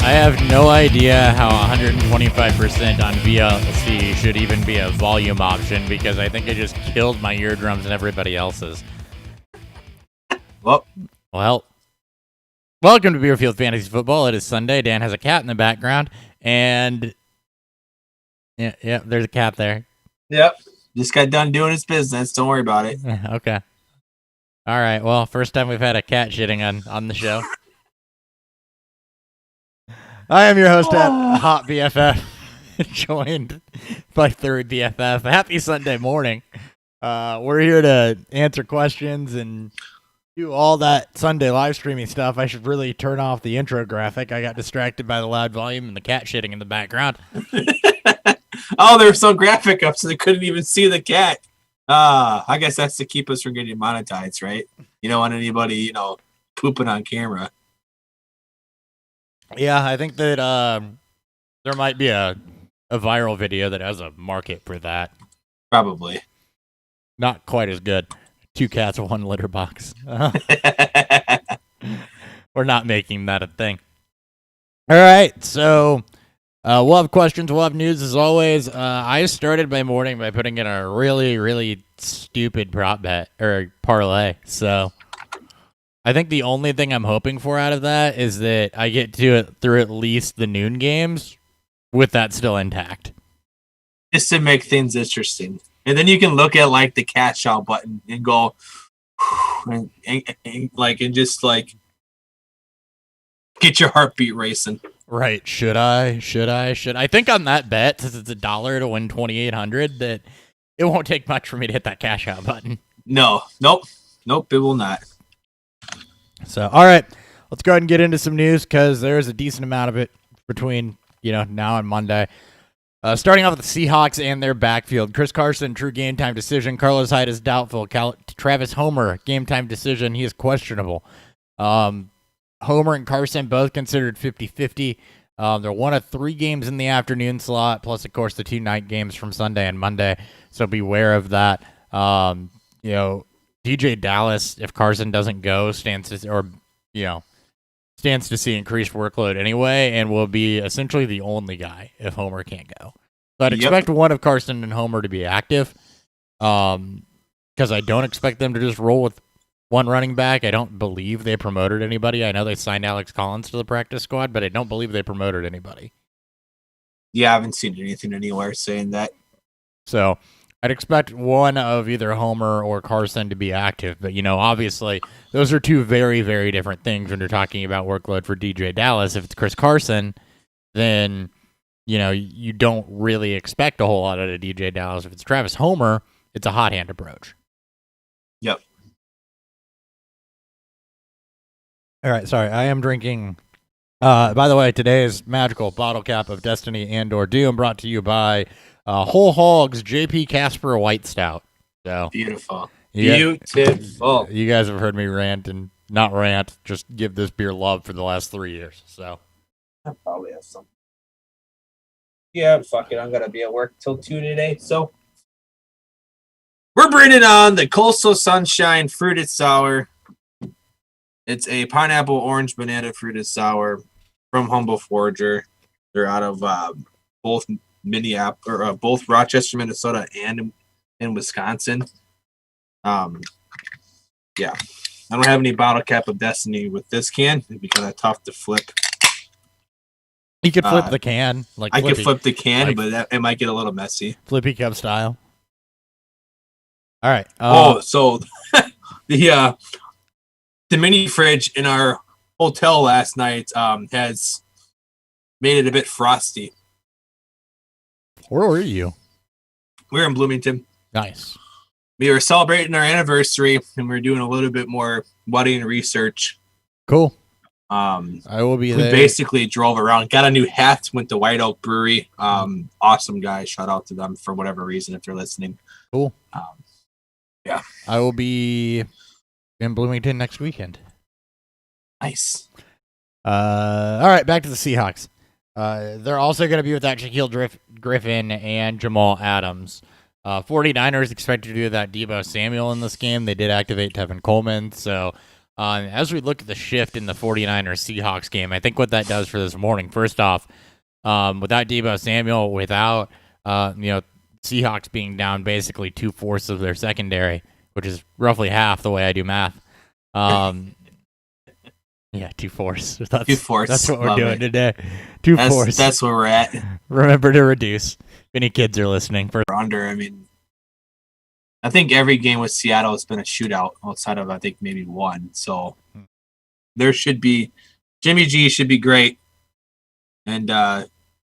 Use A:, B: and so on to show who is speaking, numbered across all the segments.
A: I have no idea how 125% on VLC should even be a volume option because I think it just killed my eardrums and everybody else's. Well, welcome to Beerfield Fantasy Football. It is Sunday. Dan has a cat in the background, and yeah, there's a cat there.
B: Yep, just got done doing his business. Don't worry about it.
A: Okay. All right. Well, first time we've had a cat shitting on the show. I am your host at Hot BFF, joined by third BFF. Happy Sunday morning. We're here to answer questions and do all that Sunday live streaming stuff. I should really turn off the intro graphic. I got distracted by the loud volume and the cat shitting in the background.
B: Oh, they were so graphic up, so they couldn't even see the cat. I guess that's to keep us from getting monetized, right? You don't want anybody, pooping on camera.
A: Yeah, I think that there might be a viral video that has a market for that.
B: Probably.
A: Not quite as good. 2 cats, 1 litter box. We're not making that a thing. All right, so we'll have questions. We'll have news as always. I started my morning by putting in a really, really stupid prop bet or parlay. So I think the only thing I'm hoping for out of that is that I get to it through at least the noon games with that still intact.
B: Just to make things interesting. And then you can look at like the cash out button and go and just get your heartbeat racing.
A: Right. Should I? I think on that bet, since it's $1 to win 2,800, that it won't take much for me to hit that cash out button.
B: Nope, it will not.
A: So, all right, let's go ahead and get into some news because there's a decent amount of it between, now and Monday. Starting off with the Seahawks and their backfield. Chris Carson, true game time decision. Carlos Hyde is doubtful. Travis Homer, game time decision. He is questionable. Homer and Carson both considered 50-50. They're one of 3 games in the afternoon slot, plus, of course, the 2 night games from Sunday and Monday. So beware of that. DJ Dallas, if Carson doesn't go, stands to see increased workload anyway, and will be essentially the only guy if Homer can't go. So I'd expect one of Carson and Homer to be active, because I don't expect them to just roll with one running back. I don't believe they promoted anybody. I know they signed Alex Collins to the practice squad, but I don't believe they promoted anybody.
B: Yeah, I haven't seen anything anywhere saying that.
A: So I'd expect one of either Homer or Carson to be active. But, obviously, those are 2 very, very different things when you're talking about workload for DJ Dallas. If it's Chris Carson, then, you don't really expect a whole lot out of DJ Dallas. If it's Travis Homer, it's a hot hand approach.
B: Yep.
A: All right, sorry. I am drinking. By the way, today's magical bottle cap of Destiny and/or Doom brought to you by Whole Hogs JP Casper White Stout. So
B: beautiful.
A: Beautiful. You guys have heard me rant and not rant, just give this beer love for the last 3 years. So
B: I probably have some. Yeah, fuck it. I'm gonna be at work till 2 today. So we're bringing on the Coastal Sunshine Fruited Sour. It's a pineapple, orange, banana fruited sour from Humble Forager. They're out of both Rochester, Minnesota, and in Wisconsin. Yeah, I don't have any bottle cap of Destiny with this can. It'd be kind of tough to flip.
A: You could flip the can,
B: I could flip the can, but it might get a little messy.
A: Flippy cup style. All right.
B: So the mini fridge in our hotel last night has made it a bit frosty.
A: Where were you?
B: We were in Bloomington.
A: Nice.
B: We were celebrating our anniversary, and we were doing a little bit more wedding research.
A: Cool. I will be there.
B: We basically drove around, got a new hat, went to White Oak Brewery. Awesome guys. Shout out to them for whatever reason if they're listening.
A: Cool.
B: Yeah.
A: I will be in Bloomington next weekend.
B: Nice.
A: All right, back to the Seahawks. They're also going to be without Shaquille Griffin and Jamal Adams. 49ers expected to do that Deebo Samuel in this game. They did activate Tevin Coleman, so As we look at the shift in the 49ers Seahawks game, I think what that does for this morning, first off, without Deebo Samuel, without Seahawks being down basically 2/4 of their secondary, which is roughly half the way I do math. Yeah, 2/4. That's
B: 2/4.
A: That's what we're
B: Love
A: doing
B: it.
A: today. 2/4.
B: That's where we're at.
A: Remember to reduce. If any kids are listening,
B: Under. I mean, I think every game with Seattle has been a shootout outside of, I think, maybe one. So there should be Jimmy G should be great. And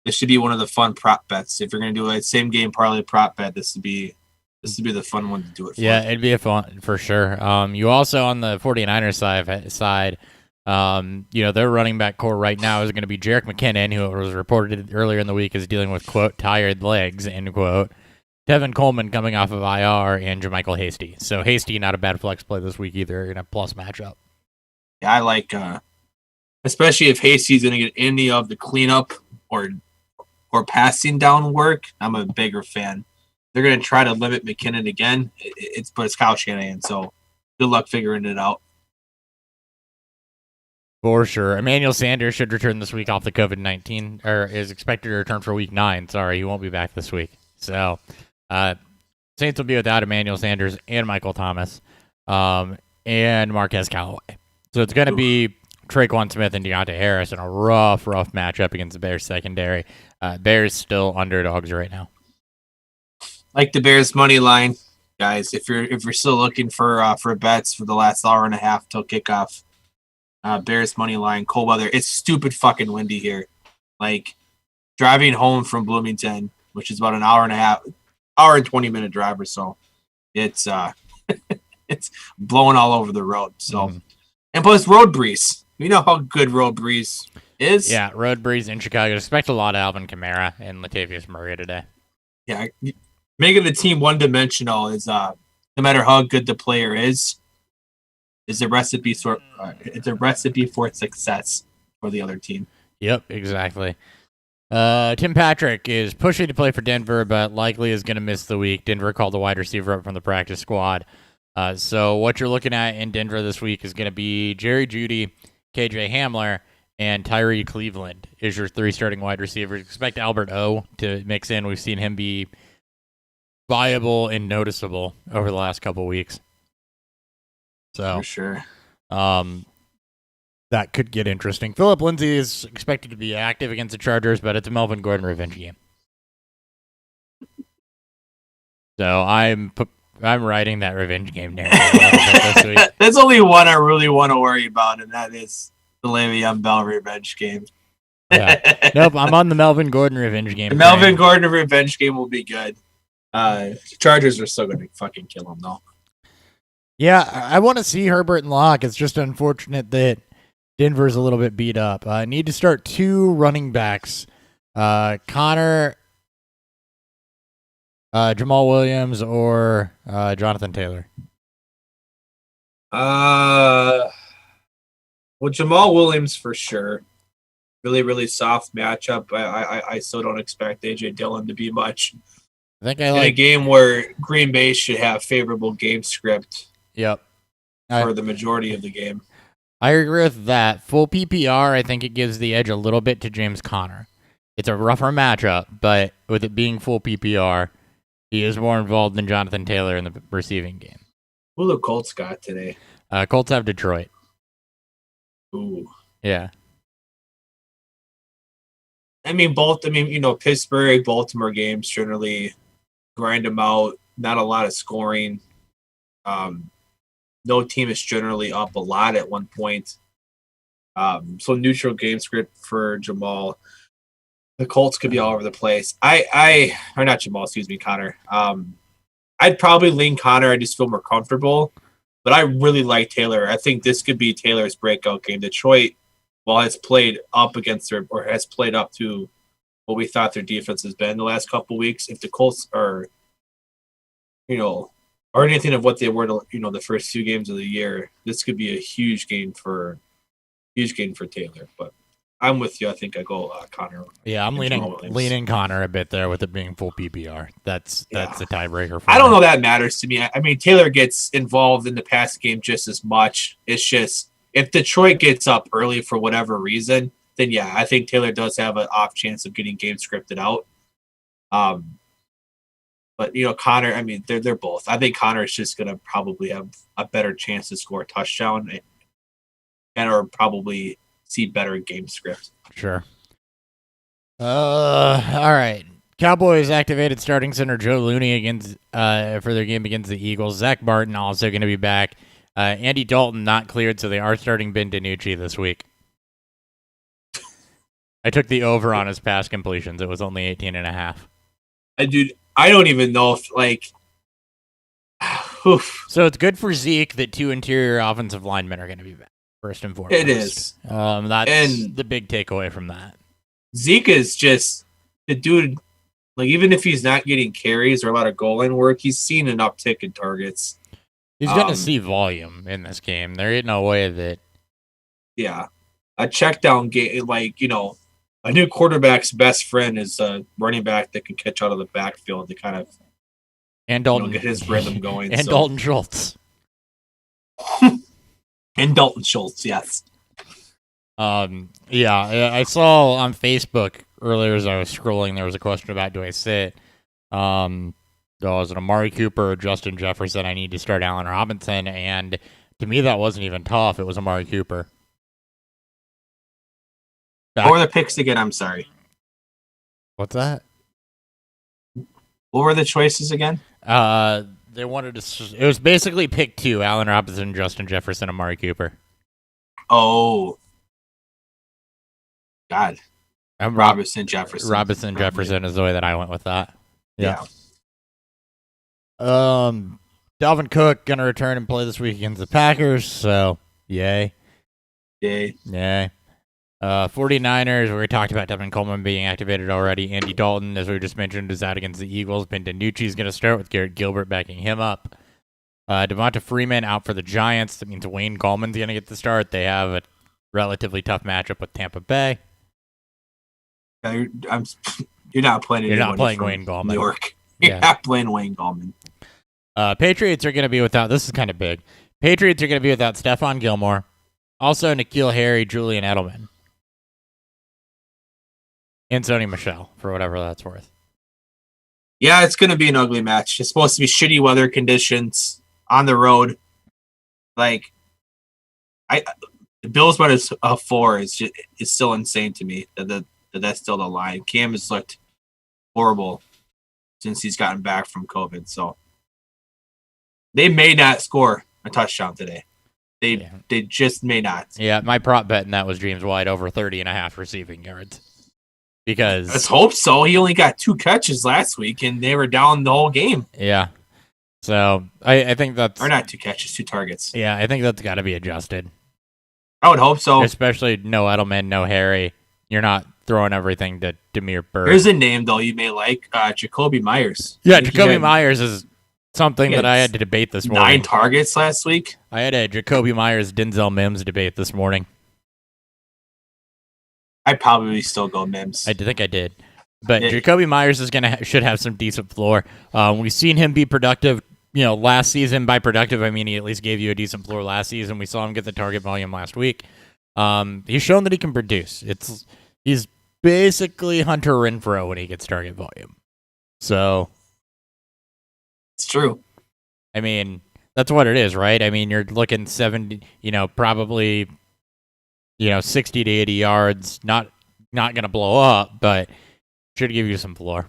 B: this should be one of the fun prop bets. If you're going to do a same game parlay prop bet, this would be the fun one to do it for.
A: Yeah, it'd be a fun for sure. You also on the 49ers side, their running back core right now is going to be Jerick McKinnon, who was reported earlier in the week is dealing with, quote, tired legs, end quote. Tevin Coleman coming off of IR, and JaMychal Hasty. So Hasty, not a bad flex play this week either in a plus matchup.
B: Yeah, I like, especially if Hasty's going to get any of the cleanup or passing down work. I'm a bigger fan. They're going to try to limit McKinnon again. But it's Kyle Shanahan, so good luck figuring it out.
A: For sure. Emmanuel Sanders should return this week off the COVID-19, or is expected to return for week 9. Sorry, he won't be back this week. So, Saints will be without Emmanuel Sanders and Michael Thomas, and Marquez Callaway. So it's going to be Traquan Smith and Deontay Harris in a rough matchup against the Bears secondary. Bears still underdogs right now.
B: Like the Bears money line, guys. If you're still looking for bets for the last hour and a half till kickoff, Bears money line, cold weather. It's stupid fucking windy here. Like driving home from Bloomington, which is about an hour and 20-minute drive or so. It's it's blowing all over the road. So, and plus road breeze. You know how good road breeze is.
A: Yeah, road breeze in Chicago. Expect a lot of Alvin Kamara and Latavius Murray today.
B: Yeah, making the team one-dimensional is no matter how good the player is a recipe for success for the other team.
A: Yep, exactly. Tim Patrick is pushing to play for Denver, but likely is going to miss the week. Denver called the wide receiver up from the practice squad. So what you're looking at in Denver this week is going to be Jerry Jeudy, KJ Hamler, and Tyree Cleveland is your 3 starting wide receivers. Expect Albert O to mix in. We've seen him be viable and noticeable over the last couple weeks. So
B: for sure.
A: That could get interesting. Phillip Lindsay is expected to be active against the Chargers, but it's a Melvin Gordon revenge game. So I'm writing that revenge game narrative this week.
B: There's only one I really want to worry about, and that is the Le'Veon Bell revenge game.
A: Yeah. Nope, I'm on the Melvin Gordon revenge game.
B: The Melvin Gordon revenge game will be good. Chargers are still going to fucking kill him, though.
A: Yeah, I want to see Herbert and Locke. It's just unfortunate that Denver's a little bit beat up. Need to start 2 running backs. Connor, Jamal Williams, or Jonathan Taylor.
B: Well, Jamal Williams for sure. Really, really soft matchup. I still don't expect A.J. Dillon to be much.
A: I think
B: in a game where Green Bay should have favorable game script.
A: Yep.
B: For the majority of the game.
A: I agree with that. Full PPR, I think it gives the edge a little bit to James Conner. It's a rougher matchup, but with it being full PPR, he is more involved than Jonathan Taylor in the receiving game.
B: Who the Colts got today?
A: Colts have Detroit.
B: Ooh.
A: Yeah.
B: Pittsburgh, Baltimore games generally grind them out. Not a lot of scoring. No team is generally up a lot at one point. So neutral game script for Jamal. The Colts could be all over the place. Connor. I'd probably lean Connor. I just feel more comfortable. But I really like Taylor. I think this could be Taylor's breakout game. Detroit, while has played up to what we thought their defense has been the last couple weeks, if the Colts are, or anything of what they were, the first 2 games of the year, this could be a huge game for Taylor. But I'm with you. I think I go Connor.
A: Yeah, I'm
B: and Jamal Williams.
A: leaning Connor a bit there with it being full PPR. That's the tiebreaker for
B: I don't
A: me.
B: know that matters to me. I mean, Taylor gets involved in the pass game just as much. It's just if Detroit gets up early for whatever reason, then yeah, I think Taylor does have an off chance of getting game scripted out. But Connor, I mean, they're both. I think Connor is just gonna probably have a better chance to score a touchdown or probably see better game script.
A: Sure. All right. Cowboys activated starting center Joe Looney against for their game against the Eagles. Zach Martin also going to be back. Andy Dalton not cleared, so they are starting Ben DiNucci this week. I took the over on his pass completions. It was only 18.5.
B: Dude, I don't even know if oof.
A: So it's good for Zeke that 2 interior offensive linemen are going to be back. First and foremost,
B: It is.
A: That's the big takeaway from that.
B: Zeke is just the dude. Like, even if he's not getting carries or a lot of goal line work, he's seen an uptick in targets.
A: He's going to see volume in this game. There ain't no way that.
B: Yeah, a check down game, a new quarterback's best friend is a running back that can catch out of the backfield to kind of
A: and Dalton
B: get his rhythm going.
A: And Dalton Schultz.
B: And Dalton Schultz, yes.
A: Yeah, I saw on Facebook earlier as I was scrolling, there was a question about do I sit? Was it Amari Cooper or Justin Jefferson? I need to start Allen Robinson, and to me that wasn't even tough. It was Amari Cooper.
B: What were the picks again? I'm sorry.
A: What's that?
B: What were the choices again?
A: They wanted to. It was basically pick 2: Allen Robinson, Justin Jefferson, Amari Cooper.
B: Oh, God.
A: Robinson
B: Jefferson.
A: Robinson Jefferson is the way that I went with that.
B: Yeah.
A: Dalvin Cook gonna return and play this week against the Packers. So yay. 49ers. We already talked about Devin Coleman being activated already. Andy Dalton, as we just mentioned, is out against the Eagles. Ben DiNucci is going to start with Garrett Gilbert backing him up. Devonta Freeman out for the Giants. That means Wayne Gallman's going to get the start. They have a relatively tough matchup with Tampa Bay.
B: You're not playing.
A: You're not playing Wayne Gallman.
B: New York. You're not playing Wayne Gallman.
A: Patriots are going to be without. This is kind of big. Patriots are going to be without Stephon Gilmore. Also, N'Keal Harry, Julian Edelman. And Sony Michel, for whatever that's worth.
B: Yeah, it's going to be an ugly match. It's supposed to be shitty weather conditions on the road. The Bills minus 4 is still insane to me. That's still the line. Cam has looked horrible since he's gotten back from COVID. So they may not score a touchdown today. They just may not.
A: Yeah, my prop bet in that was James White over 30.5 receiving yards. Because
B: let's hope so. He only got 2 catches last week, and they were down the whole game.
A: Yeah. So I think that's...
B: Or not 2 catches, 2 targets.
A: Yeah, I think that's got to be adjusted.
B: I would hope so.
A: Especially no Edelman, no Harry. You're not throwing everything to Demir Bird.
B: Here's a name, though, you may like. Jacoby Myers.
A: Yeah, Jacoby Myers is something that I had to debate this morning.
B: 9 targets last week.
A: I had a Jacoby Myers, Denzel Mims debate this morning.
B: I'd probably still go Mims.
A: I think I did. But Jacoby Myers is should have some decent floor. We've seen him be productive, last season. By productive, I mean he at least gave you a decent floor last season. We saw him get the target volume last week. He's shown that he can produce. He's basically Hunter Renfrow when he gets target volume. So
B: it's true.
A: I mean, that's what it is, right? I mean, you're looking 70, probably 60 to 80 yards, not going to blow up, but should give you some floor.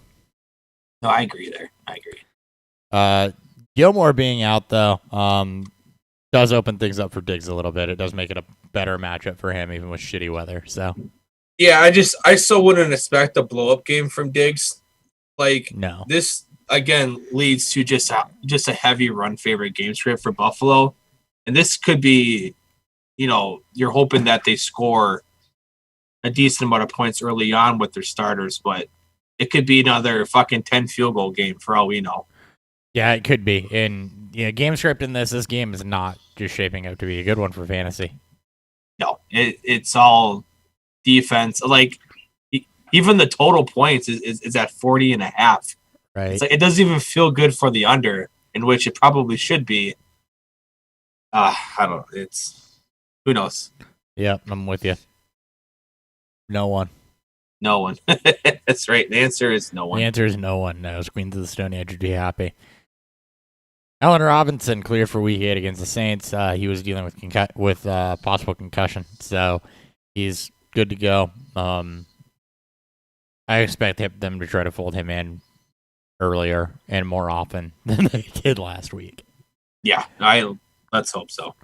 B: No, I agree there. I agree.
A: Gilmore being out, though, does open things up for Diggs a little bit. It does make it a better matchup for him, even with shitty weather. So,
B: yeah, I still wouldn't expect a blow-up game from Diggs.
A: No.
B: This, again, leads to just a heavy run favorite game script for Buffalo. And this could be... you're hoping that they score a decent amount of points early on with their starters, but it could be another fucking 10 field goal game for all we know.
A: Yeah, it could be. And game script in this game is not just shaping up to be a good one for fantasy.
B: No, it's all defense. Like even the total points is at 40.5.
A: Right.
B: It's like it doesn't even feel good for the under, in which it probably should be. I don't know. It's who knows.
A: Yep, I'm with you. No one.
B: No one. That's right. The answer is no one.
A: The answer is no one knows. Queens of the Stone Age would be happy. Allen Robinson cleared for Week 8 against the Saints. He was dealing with possible concussion, so he's good to go. I expect them to try to fold him in earlier and more often than they did last week.
B: Yeah, let's hope so.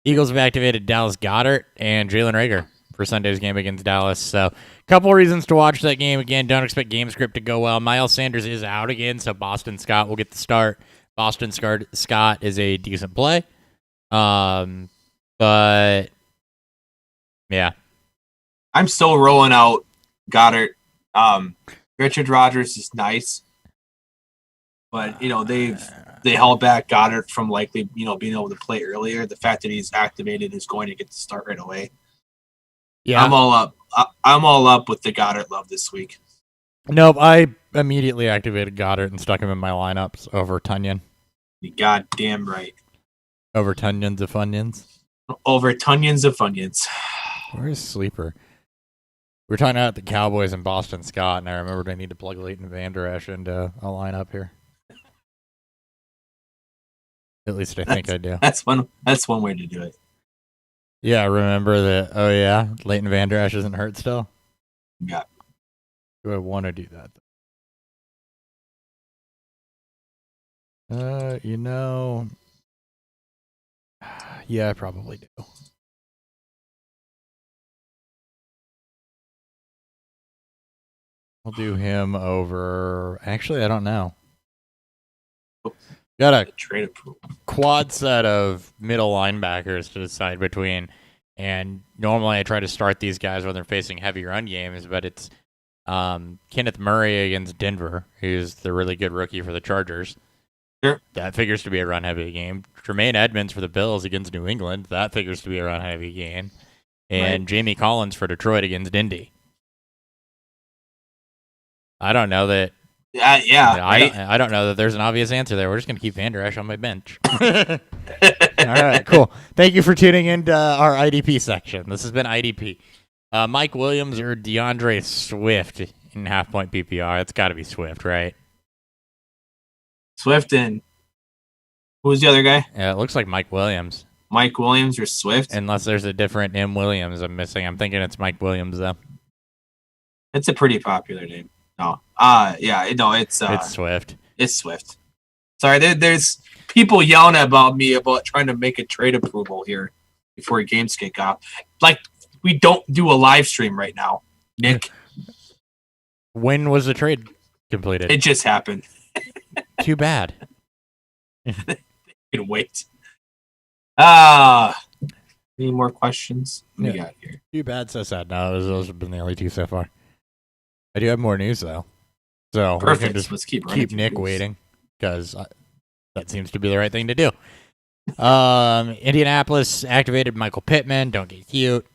A: Eagles have activated Dallas Goedert and Jalen Reagor for Sunday's game against Dallas. So, a couple reasons to watch that game. Again, don't expect game script to go well. Miles Sanders is out again, so Boston Scott will get the start. Boston Scott is a decent play. But, yeah.
B: I'm still rolling out Goddard. Richard Rodgers is nice. But, they held back Goddard from likely, being able to play earlier. The fact that he's activated is going to get the start right away. Yeah, I'm all up. I'm all up with the Goddard love this week.
A: Nope, I immediately activated Goddard and stuck him in my lineups over Tunyon.
B: You goddamn right.
A: Over Tunyons of Funyuns.
B: Over Tunyons of Funyuns.
A: Where's Sleeper? We were talking about the Cowboys and Boston Scott, and I remembered I need to plug Leighton Vander Esch into a lineup here. At least I think I do.
B: That's one way to do it.
A: Yeah, remember that. Oh yeah, Leighton Vander Esch isn't hurt still.
B: Yeah.
A: Do I want to do that? Yeah, I probably do. We'll do him over. Actually, I don't know. Got a
B: trade approval.
A: Quad set of middle linebackers to decide between, and normally I try to start these guys when they're facing heavy run games, but it's Kenneth Murray against Denver, who's the really good rookie for the Chargers.
B: Sure.
A: That figures to be a run-heavy game. Tremaine Edmonds for the Bills against New England. That figures to be a run-heavy game. And right. Jamie Collins for Detroit against Indy. I don't know that. I don't know that there's an obvious answer there. We're just going to keep Vander Esch on my bench. All right, cool. Thank you for tuning into our IDP section. This has been IDP. Mike Williams or DeAndre Swift in half-point PPR. It's got to be Swift, right?
B: Swift and who was the other guy?
A: Yeah, it looks like Mike Williams.
B: Mike Williams or Swift?
A: Unless there's a different M. Williams I'm missing. I'm thinking it's Mike Williams, though.
B: It's a pretty popular name. No. It's
A: Swift.
B: It's Swift. Sorry, there's people yelling about me about trying to make a trade approval here before games kick off. Like, we don't do a live stream right now, Nick.
A: When was the trade completed?
B: It just happened.
A: Too bad.
B: Can wait. Any more questions? What we got here?
A: Too bad, so sad. No, those have been the only two so far. I do have more news, though. So
B: perfect.
A: Just
B: let's keep
A: Nick news. Waiting, because that seems to be the right thing to do. Indianapolis activated Michael Pittman. Don't get cute.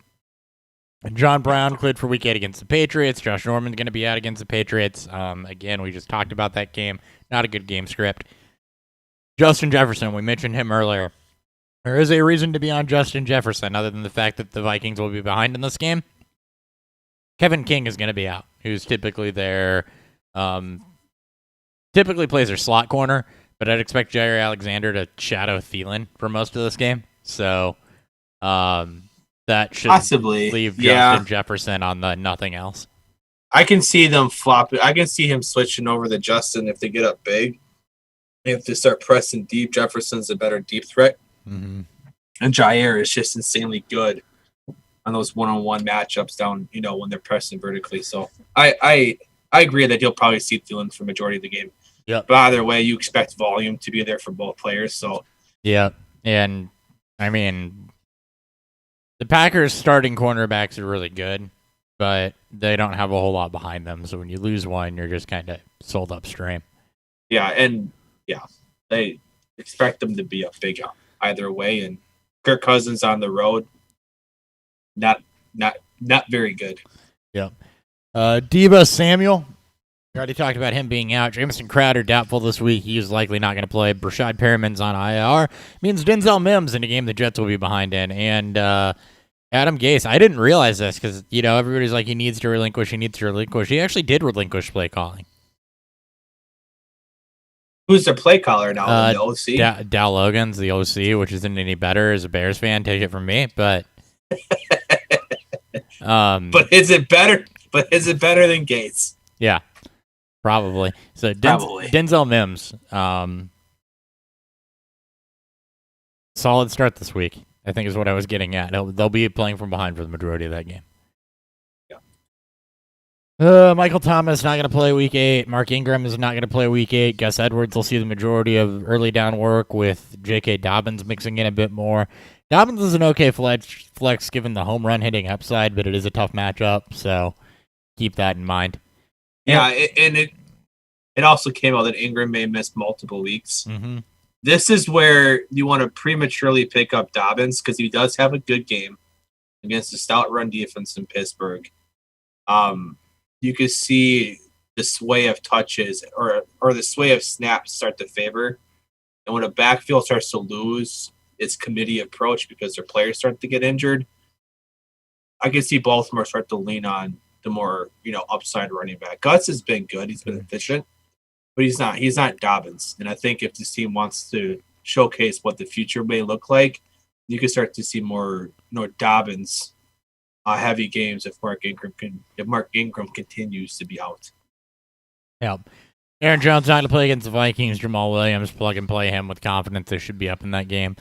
A: And John Brown cleared for Week 8 against the Patriots. Josh Norman's going to be out against the Patriots. Again, we just talked about that game. Not a good game script. Justin Jefferson, we mentioned him earlier. There is a reason to be on Justin Jefferson, other than the fact that the Vikings will be behind in this game. Kevin King is going to be out, who's typically plays their slot corner, but I'd expect Jair Alexander to shadow Thielen for most of this game. So that should
B: possibly
A: leave Justin Jefferson on the nothing else.
B: I can see them flopping. I can see him switching over to Justin if they get up big. If they start pressing deep, Jefferson's a better deep threat.
A: Mm-hmm.
B: And Jair is just insanely good on those one-on-one matchups down, when they're pressing vertically. So I agree that he'll probably see Thielen for majority of the game.
A: Yeah.
B: But either way, you expect volume to be there for both players. So
A: yeah, and I mean, the Packers' starting cornerbacks are really good, but they don't have a whole lot behind them. So when you lose one, you're just kind of sold upstream.
B: Yeah, and they expect them to be up big either way. And Kirk Cousins on the road, not not very good.
A: Yep. Debo Samuel. We already talked about him being out. Jamison Crowder doubtful this week. He's likely not going to play. Brashad Perriman's on IR. Means Denzel Mims in a game the Jets will be behind in. And Adam Gase, I didn't realize this because, everybody's like, he needs to relinquish. He actually did relinquish play calling.
B: Who's the play caller now? The OC?
A: Dow Logan's the OC, which isn't any better as a Bears fan. Take it from me. But
B: but is it better? But is it better than Gates?
A: Yeah. Probably. So Denzel Mims, solid start this week, I think is what I was getting at. They'll be playing from behind for the majority of that game. Yeah. Michael Thomas not going to play week 8. Mark Ingram is not going to play week 8. Gus Edwards will see the majority of early down work with J.K. Dobbins mixing in a bit more. Dobbins is an okay flex given the home run hitting upside, but it is a tough matchup, so keep that in mind.
B: Yeah, and it also came out that Ingram may miss multiple weeks.
A: Mm-hmm.
B: This is where you want to prematurely pick up Dobbins because he does have a good game against a stout run defense in Pittsburgh. You can see the sway of touches or the sway of snaps start to favor. And when a backfield starts to lose its committee approach because their players start to get injured, I can see Baltimore start to lean on the more, upside running back. Gus has been good. He's been efficient, but he's not Dobbins. And I think if this team wants to showcase what the future may look like, you can start to see more Dobbins heavy games if Mark Ingram continues to be out.
A: Yeah. Aaron Jones not going to play against the Vikings. Jamal Williams, plug and play him with confidence. They should be up in that game.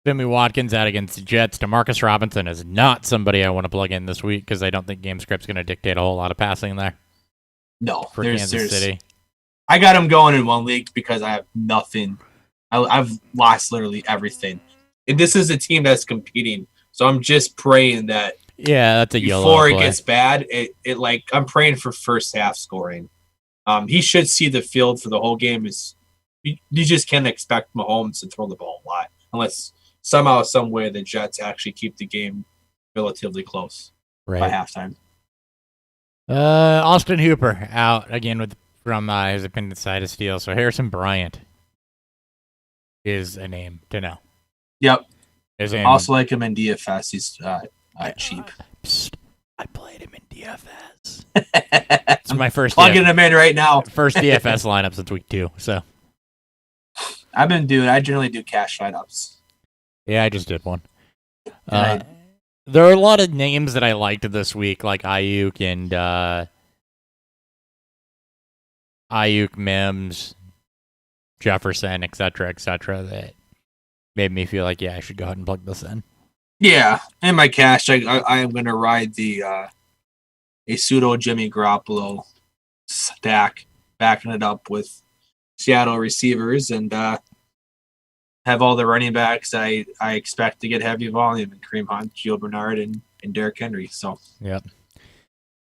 A: Sammy Watkins out against the Jets. Demarcus Robinson is not somebody I want to plug in this week because I don't think game script's going to dictate a whole lot of passing there.
B: No,
A: for Kansas City.
B: I got him going in one league because I have nothing. I've lost literally everything. And this is a team that's competing, so I'm just praying that
A: that's a yellow
B: before
A: play.
B: It gets bad. I'm praying for first half scoring. He should see the field for the whole game. You just can't expect Mahomes to throw the ball a lot unless somehow, some way, the Jets actually keep the game relatively close by halftime.
A: Austin Hooper out again from his appendicitis deal. So Harrison Bryant is a name to know.
B: Yep. Also like him in DFS. He's cheap.
A: Psst, I played him in DFS. It's my first
B: plugging him in right now.
A: First DFS lineup since week 2. So
B: I generally do cash lineups.
A: Yeah, I just did one. There are a lot of names that I liked this week, like Ayuk and Mims, Jefferson, etc., that made me feel like, I should go ahead and plug this in.
B: Yeah, in my cash, I am going to ride a pseudo Jimmy Garoppolo stack, backing it up with Seattle receivers and have all the running backs I expect to get heavy volume in Kareem Hunt, Gio Bernard, and Derrick Henry. So
A: yep.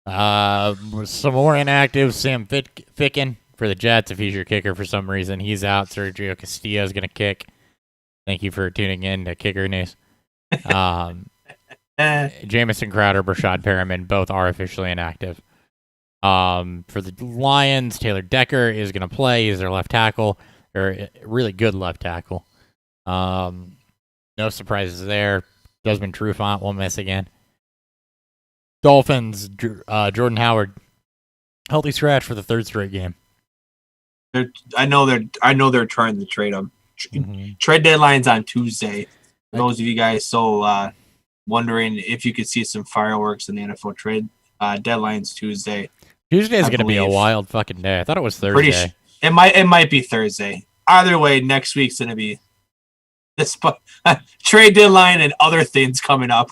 A: Some more inactive. Sam Ficken for the Jets if he's your kicker for some reason. He's out. Sergio Castillo is going to kick. Thank you for tuning in to Kicker News. Jamison Crowder, Brashad Perriman, both are officially inactive. For the Lions, Taylor Decker is going to play. He's their left tackle, or a really good left tackle. No surprises there. Desmond Trufant will miss again. Dolphins, Jordan Howard, healthy scratch for the 3rd straight game.
B: I know they're trying to trade him. Trade deadline's on Tuesday. For those of you guys wondering if you could see some fireworks in the NFL trade, deadline's Tuesday.
A: Tuesday is going to be a wild fucking day. I thought it was Thursday.
B: It might be Thursday. Either way, next week's going to be this trade deadline and other things coming up.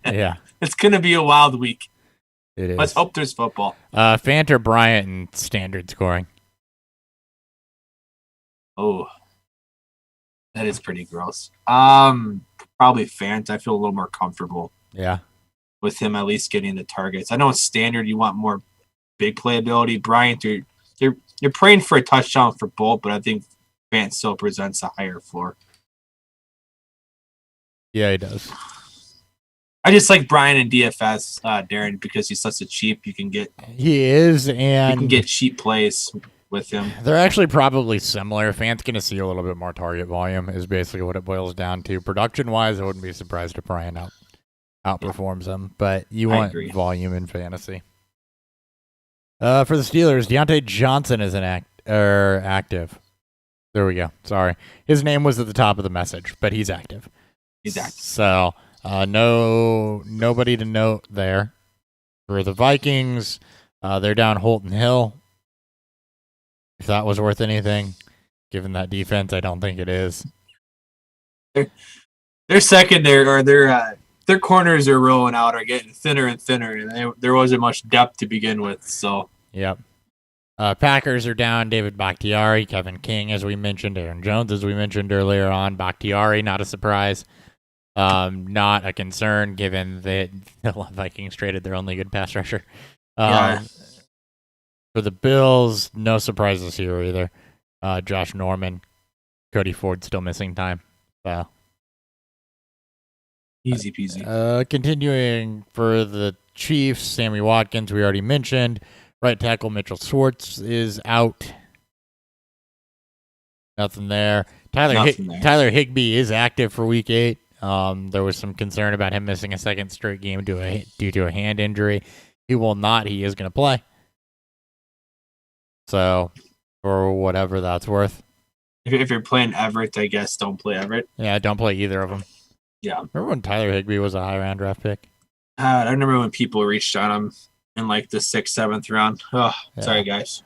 A: Yeah.
B: It's going to be a wild week.
A: It is.
B: Let's hope there's football.
A: Fant or Bryant in standard scoring.
B: Oh, that is pretty gross. Probably Fant. I feel a little more comfortable.
A: Yeah.
B: With him at least getting the targets. I know in standard you want more big playability. Bryant, you're praying for a touchdown for both, but I think Fant still presents a higher floor.
A: Yeah, he does.
B: I just like Brian in DFS, Darren, because he's such a cheap. You can get cheap plays with him.
A: They're actually probably similar. Fant's going to see a little bit more target volume is basically what it boils down to. Production-wise, I wouldn't be surprised if Brian outperforms him, but you want volume in fantasy. For the Steelers, Deontay Johnson is active. There we go. Sorry. His name was at the top of the message, but he's active.
B: He's active.
A: So, nobody to note there. For the Vikings, they're down Holton Hill. If that was worth anything, given that defense, I don't think it is.
B: Their secondary or their corners are rolling out, are getting thinner and thinner, and there wasn't much depth to begin with. So,
A: yep. Packers are down David Bakhtiari, Kevin King, as we mentioned, Aaron Jones, as we mentioned earlier on. Bakhtiari, not a surprise. Not a concern, given that the Vikings traded their only good pass rusher. For the Bills, no surprises here either. Josh Norman, Cody Ford still missing time. So
B: easy peasy.
A: Continuing for the Chiefs, Sammy Watkins, we already mentioned. Right tackle Mitchell Schwartz is out. Nothing there. Tyler Higbee is active for Week 8. There was some concern about him missing a second straight game due to a hand injury. He will not. He is going to play. So, for whatever that's worth.
B: If you're playing Everett, I guess don't play Everett.
A: Yeah, don't play either of them.
B: Yeah.
A: Remember when Tyler Higbee was a high-round draft pick?
B: I remember when people reached on him in like the 6th, 7th round. Oh, yeah. Sorry, guys.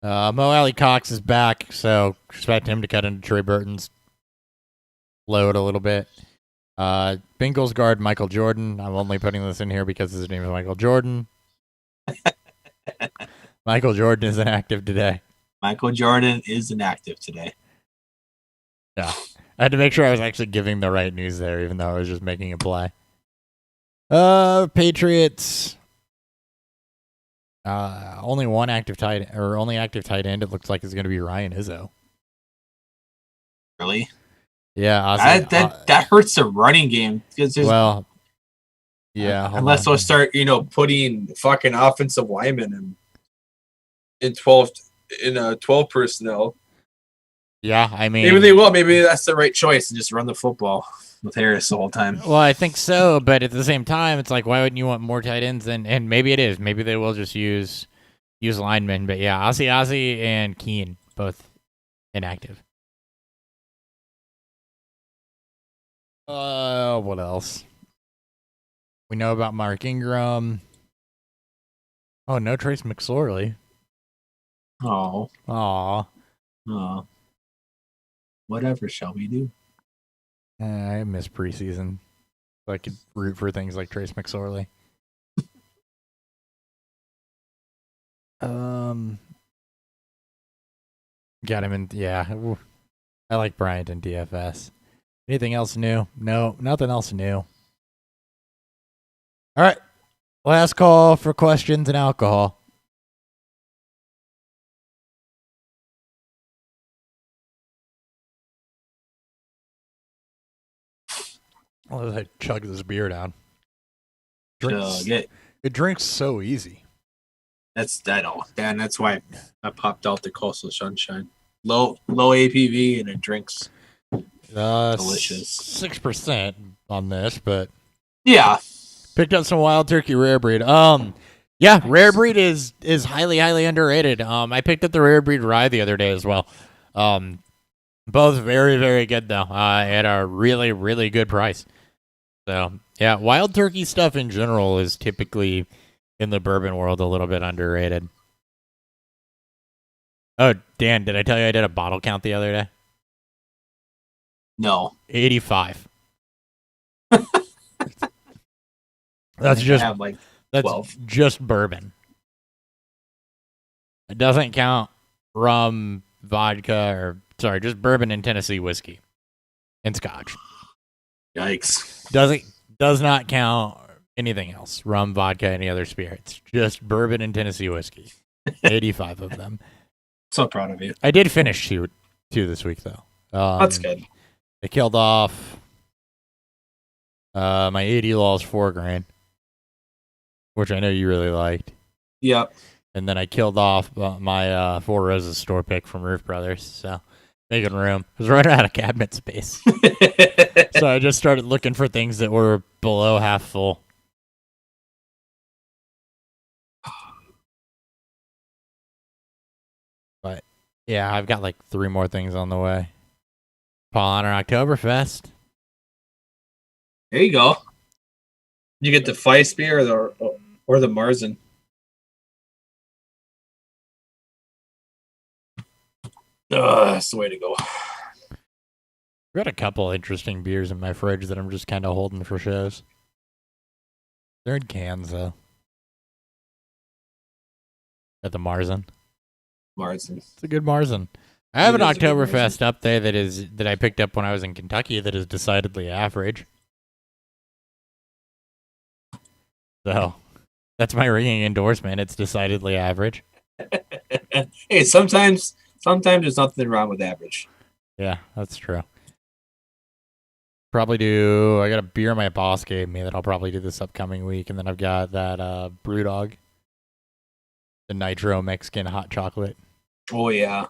A: Mo Alley Cox is back, so expect him to cut into Trey Burton's load a little bit. Bengals guard Michael Jordan. I'm only putting this in here because his name is Michael Jordan. Michael Jordan is inactive today. Yeah. I had to make sure I was actually giving the right news there, even though I was just making a play. Patriots. Only active tight end. It looks like is going to be Ryan Izzo.
B: Really?
A: Yeah.
B: That hurts the running game.
A: Well, yeah.
B: Unless they'll start, putting fucking offensive linemen in 12 personnel.
A: Yeah, I mean,
B: maybe they will. Maybe that's the right choice and just run the football with Harris the whole time.
A: Well, I think so, but at the same time, it's like, why wouldn't you want more tight ends? And maybe it is. Maybe they will just use linemen. But yeah, Ozzie and Keen both inactive. What else? We know about Mark Ingram. Oh, no Trace McSorley.
B: Oh. Whatever shall we do?
A: I miss preseason. So I could root for things like Trace McSorley. Got him in. Yeah, I like Bryant in DFS. Anything else new? No, nothing else new. All right, last call for questions and alcohol. I'll just chug this beer down. It drinks so easy.
B: I know, Dan. That's why I popped out the Coastal Sunshine. Low APV and it drinks delicious.
A: 6% on this, but
B: yeah,
A: picked up some Wild Turkey Rare Breed. Yeah, Rare Breed is highly underrated. I picked up the Rare Breed Rye the other day as well. Both very, very good though. At a really, really good price. So yeah, Wild Turkey stuff in general is typically in the bourbon world a little bit underrated. Oh, Dan, did I tell you I did a bottle count the other day?
B: No.
A: 85. That's just bourbon. It doesn't count rum, vodka, just bourbon and Tennessee whiskey and scotch.
B: Yikes.
A: Does not count anything else. Rum, vodka, any other spirits. Just bourbon and Tennessee whiskey. 85 of them.
B: So proud of you.
A: I did finish two this week though.
B: That's good.
A: I killed off My 80 law is $4,000, which I know you really liked.
B: Yep.
A: And then I killed off my Four Roses store pick from Roof Brothers, so making room. I was running out of cabinet space. So I just started looking for things that were below half full. But yeah, I've got like 3 more things on the way. Paul Honor Oktoberfest.
B: There you go. You get the Feist beer or the Marzen. That's the way to go.
A: I've got a couple interesting beers in my fridge that I'm just kind of holding for shows. They're in cans, though. At the Marzen.
B: Marzen.
A: It's a good Marzen. I have
B: It
A: an
B: is a good
A: Oktoberfest up there that I picked up when I was in Kentucky that is decidedly average. So, that's my ringing endorsement. It's decidedly average.
B: Hey, sometimes there's nothing wrong with average.
A: Yeah, that's true. Probably do. I got a beer my boss gave me that I'll probably do this upcoming week, and then I've got that Brewdog, the Nitro Mexican hot chocolate.
B: Oh yeah,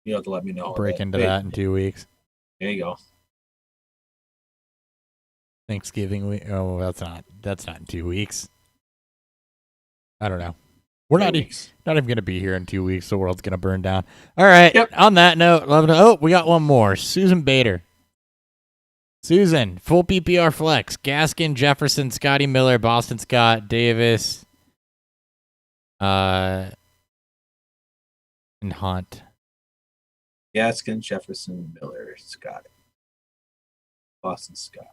B: you have to let me know.
A: Break into that in 2 weeks.
B: There you go.
A: Thanksgiving week. Oh, that's not in 2 weeks. I don't know. We're not even going to be here in 2 weeks. The world's going to burn down. All right.
B: Yep.
A: On that note, we got one more. Susan Bader. Susan, full PPR flex. Gaskin, Jefferson, Scotty Miller, Boston Scott, Davis, and Hunt.
B: Gaskin, Jefferson, Miller, Scott, Boston Scott.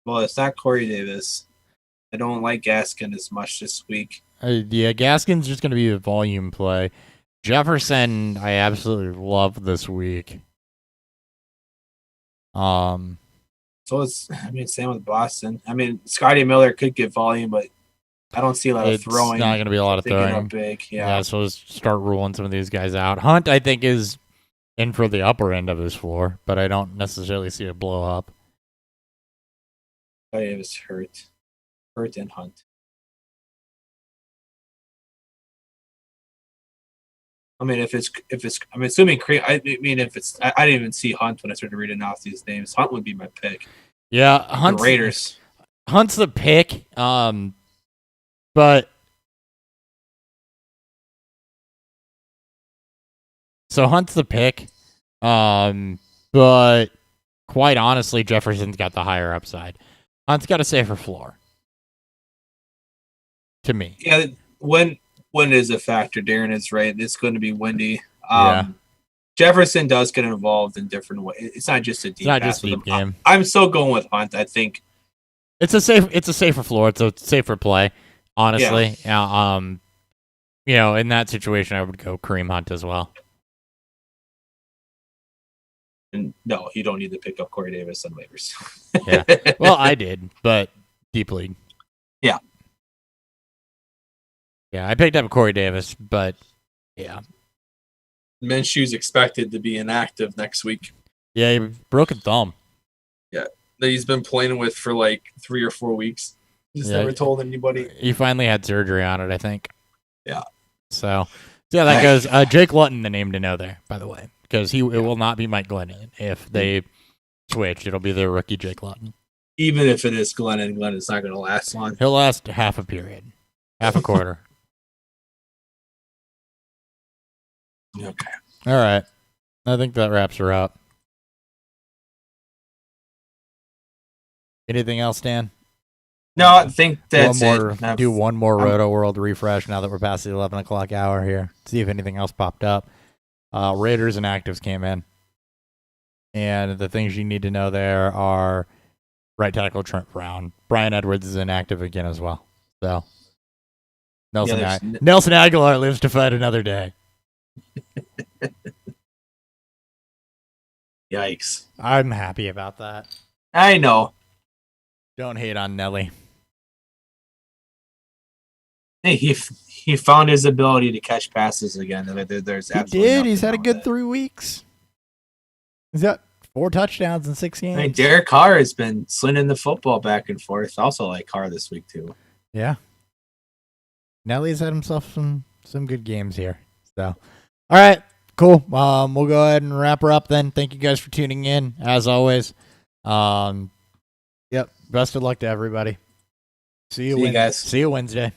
B: Well, it's not Corey Davis. I don't like Gaskin as much this week.
A: Yeah, Gaskin's just going to be a volume play. Jefferson, I absolutely love this week.
B: So same with Boston. Scotty Miller could get volume, but I don't see a lot of throwing.
A: It's not going to be a lot of throwing.
B: Big. Yeah,
A: so let's start ruling some of these guys out. Hunt, I think, is in for the upper end of his floor, but I don't necessarily see it blow up.
B: Scotty Davis hurt and Hunt. I'm assuming I didn't even see Hunt when I started reading off these names. Hunt would be my pick.
A: Yeah,
B: the Raiders.
A: Hunt's the pick. But so Hunt's the pick. But quite honestly, Jefferson's got the higher upside. Hunt's got a safer floor. To me.
B: Yeah, wind is a factor. Darren is right. It's going to be windy. Jefferson does get involved in different ways. It's not just a deep game. I'm still going with Hunt. I think
A: it's a safer floor. It's a safer play, honestly. Yeah. In that situation, I would go Kareem Hunt as well.
B: And no, you don't need to pick up Corey Davis on waivers.
A: Yeah. Well, I did, but deep league.
B: Yeah.
A: Yeah, I picked up Corey Davis, but yeah.
B: Minshew's expected to be inactive next week.
A: Yeah, he broke a thumb.
B: Yeah, that he's been playing with for like 3 or 4 weeks. Just never told anybody.
A: He finally had surgery on it, I think.
B: Yeah.
A: So yeah, that goes. Jake Luton, the name to know there, by the way, because it will not be Mike Glennon if they switch. It'll be their rookie Jake Luton.
B: Even if it is Glennon, Glennon's not going to last long.
A: He'll last half a period, half a quarter.
B: Okay.
A: All right. I think that wraps her up. Anything else, Dan?
B: No, I think that's it.
A: Do one more Roto World refresh now that we're past the 11 o'clock hour here. See if anything else popped up. Raiders and actives came in. And the things you need to know there are right tackle Trent Brown. Brian Edwards is inactive again as well. So Nelson Aguilar lives to fight another day.
B: Yikes.
A: I'm happy about that.
B: I know.
A: Don't hate on Nelly.
B: Hey, he found his ability to catch passes again. There's absolutely
A: he did. He's had a good 3 weeks. He's got 4 touchdowns in 6 games.
B: I mean, Derek Carr has been slinging the football back and forth. Also like Carr this week too.
A: Yeah. Nelly's had himself some good games here. So, all right, cool. We'll go ahead and wrap her up then. Thank you guys for tuning in, as always. Yep. Best of luck to everybody. See you
B: guys.
A: See you Wednesday.